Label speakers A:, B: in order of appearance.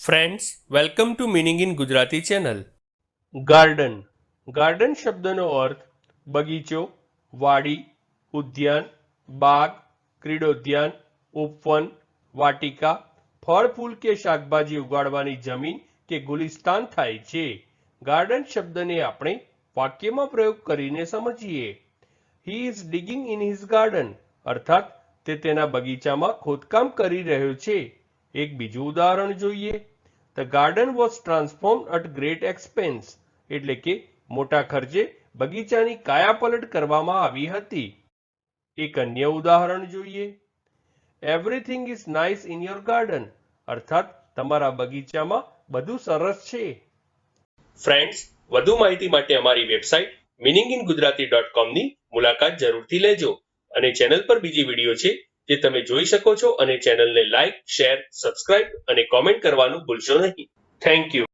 A: Friends, welcome to meaning in Gujarati channel. Garden. Garden શબ્દનો અર્થ બગીચો, વાડી, ઉદ્યાન, બાગ, ક્રીડોદ્યાન, ઉપવન, વાટિકા, ફળ ફૂલ કે શાકભાજી ઉગાડવાની જમીન કે ગુલિસ્તાન થાય છે. ગાર્ડન શબ્દને આપણે વાક્યમાં પ્રયોગ કરીને સમજીએ. He is ડિગિંગ in his garden, અર્થાત તે તેના બગીચામાં ખોદકામ કરી રહ્યો છે. એક બીજું ઉદાહરણ જોઈએ. The garden was transformed at great expense, એટલે કે મોટા ખર્ચે બગીચાની કાયાપલટ કરવામાં આવી હતી. એક અન્ય ઉદાહરણ જોઈએ. Everything is nice in your garden, અર્થાત તમારા બગીચામાં બધું સરસ છે. ફ્રેન્ડ્સ, વધુ માહિતી માટે અમારી વેબસાઇટ meaninginggujarati.com ની મુલાકાત જરૂરથી લેજો અને ચેનલ પર બીજી વિડીયો છે જે તમે જોઈ શકો છો અને ચેનલને લાઇક, શેર, સબસ્ક્રાઇબ અને કોમેન્ટ કરવાનું ભૂલશો નહીં. Thank you.